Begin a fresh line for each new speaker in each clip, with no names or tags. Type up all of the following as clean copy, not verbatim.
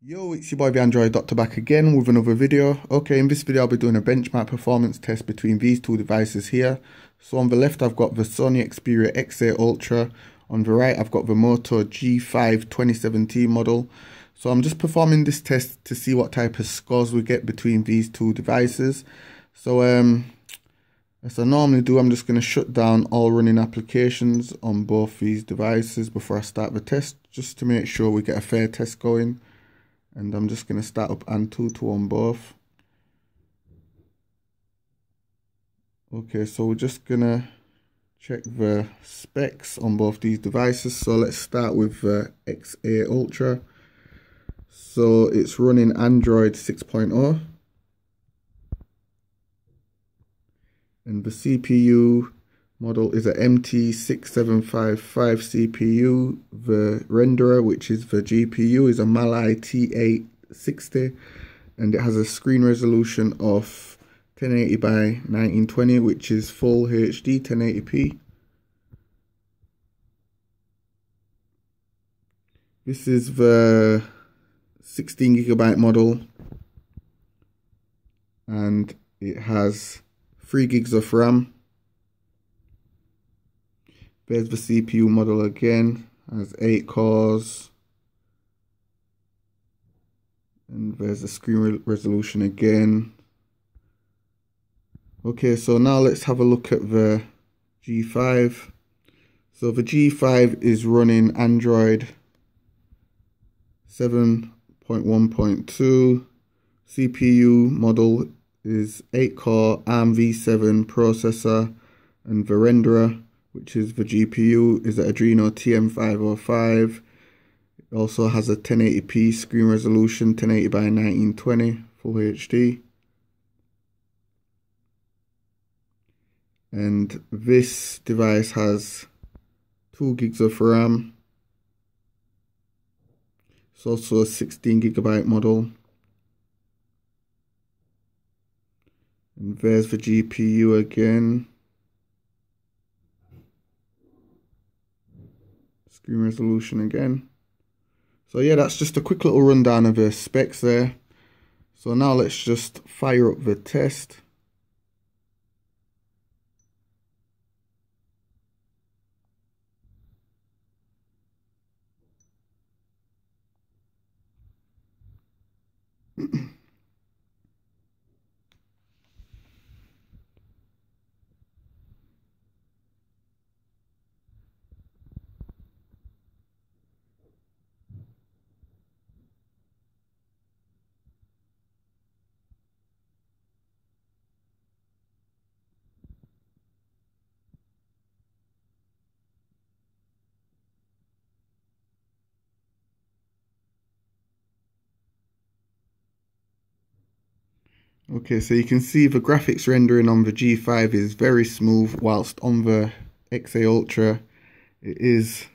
Yo, it's your boy the Android Doctor back again with another video. Okay, in this video I'll be doing a benchmark performance test between these two devices here. So on the left I've got the Sony Xperia X8 Ultra. On the right I've got the Moto G5 2017 model. So I'm just performing this test to see what type of scores we get between these two devices. So as I normally do, I'm just going to shut down all running applications on both these devices before I start the test, just to make sure we get a fair test going. And I'm just going to start up Antutu on both. Okay, so we're just going to check the specs on both these devices. So let's start with the X8 Ultra. So it's running Android 6.0. And the CPU model is a MT6755 CPU. The renderer, which is the GPU, is a Mali T860, and it has a screen resolution of 1080 by 1920, which is full HD 1080p. This is the 16GB model, and it has 3 gigs of RAM. There's the CPU model again, has 8 cores. And there's the screen resolution again. Okay, so now let's have a look at the G5. So the G5 is running Android 7.1.2. CPU model is 8-core ARM v7 processor, and the renderer, which is the GPU, is an Adreno TM505. It also has a 1080p screen resolution, 1080 by 1920, full HD. And this device has 2 gigs of RAM. It's also a 16GB model. And there's the GPU again. Screen resolution again. So yeah, that's just a quick little rundown of the specs there. So now let's just fire up the test. Okay, so you can see the graphics rendering on the G5 is very smooth, whilst on the X8 Ultra it is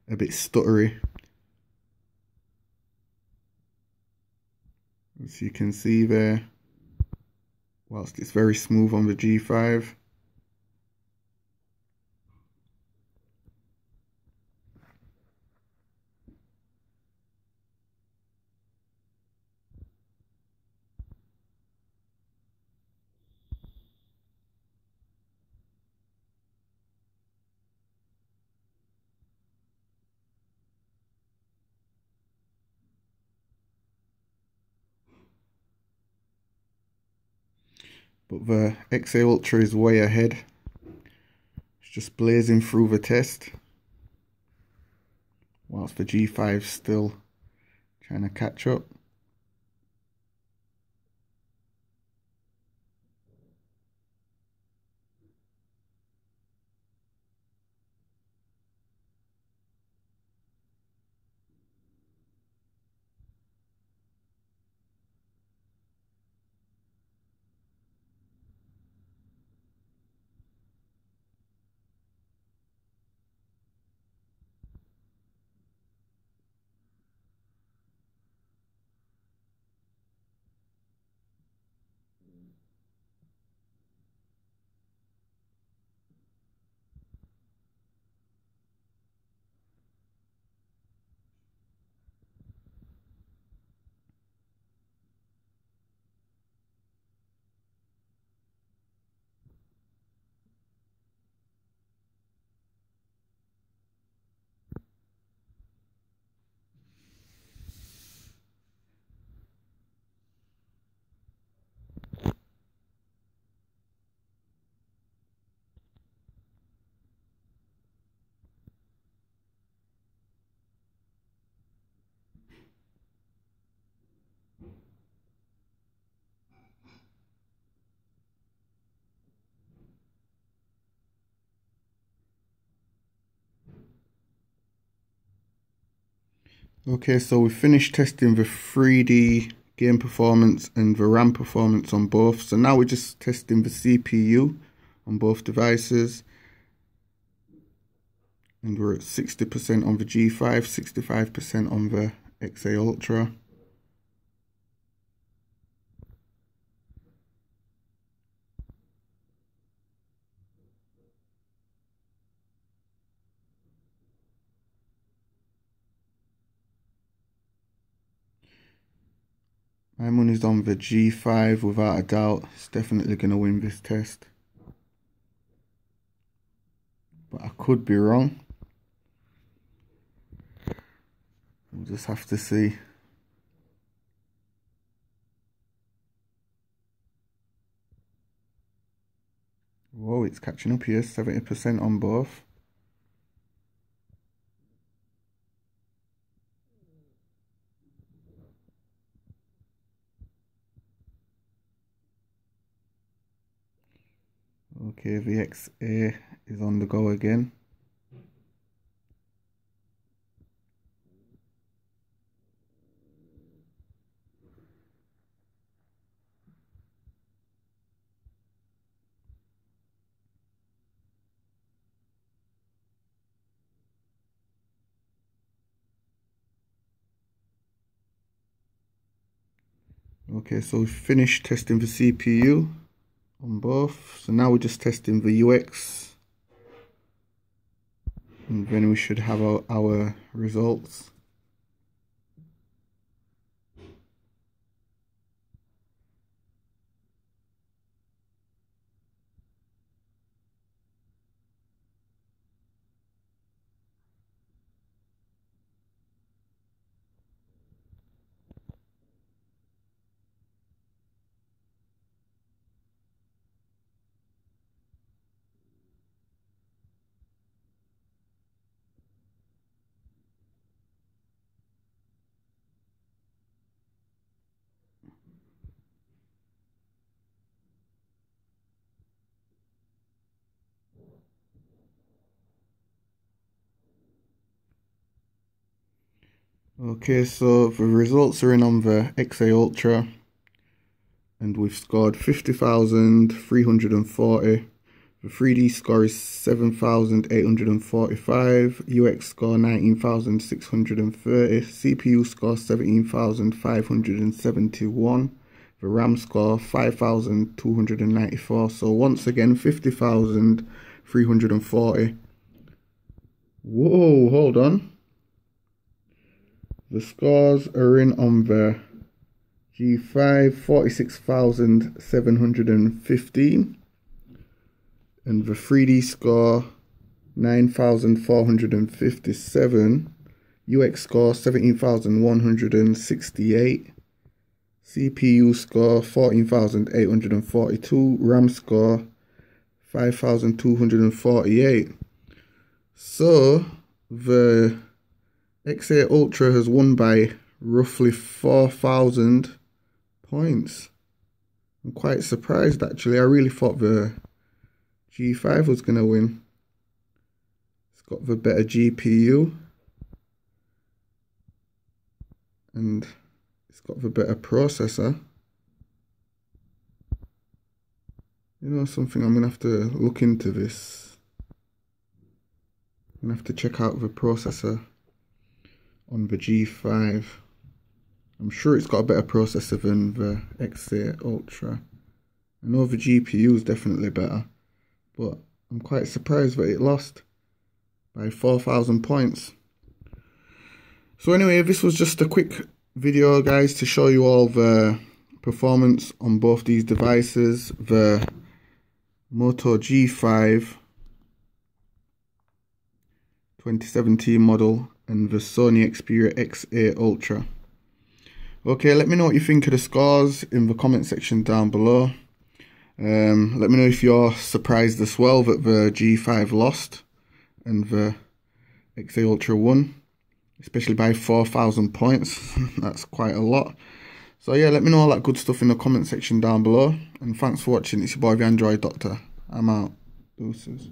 a bit stuttery. As you can see there, whilst it's very smooth on the G5. But the X8 Ultra is way ahead. It's just blazing through the test, whilst the G5 is still trying to catch up. Okay, so we finished testing the 3D game performance and the RAM performance on both. So now we're just testing the CPU on both devices. And we're at 60% on the G5, 65% on the XA Ultra. My money's on the G5 without a doubt. It's definitely going to win this test. But I could be wrong. We'll just have to see. Whoa, it's catching up here, 70% on both. Okay, the XA is on the go again. Okay, so we finished testing the CPU on both. So now we're just testing the UX. And then we should have our results. Okay, so the results are in on the XA Ultra, and we've scored 50,340. The 3D score is 7,845, UX score 19,630, CPU score 17,571, the RAM score 5,294. So once again, 50,340. Whoa, hold on. The scores are in on the G5, 46,715, and the 3D score 9,457, UX score 17,168, CPU score 14,842, RAM score 5,248. So the XA Ultra has won by roughly 4,000 points. I'm quite surprised actually. I really thought the G5 was going to win. It's got the better GPU. And it's got the better processor. You know something, I'm going to have to look into this. I'm going to have to check out the processor on the G5. I'm sure it's got a better processor than the XA Ultra. I know the GPU is definitely better, but I'm quite surprised that it lost by 4,000 points. So anyway, this was just a quick video, guys, to show you all the performance on both these devices. The Moto G5 2017 model and the Sony Xperia XA Ultra. Okay, let me know what you think of the scores in the comment section down below. Let me know if you're surprised as well that the G5 lost and the XA Ultra won, especially by 4,000 points. That's quite a lot. So yeah, let me know all that good stuff in the comment section down below. And thanks for watching. It's your boy, the Android Doctor. I'm out. Deuces.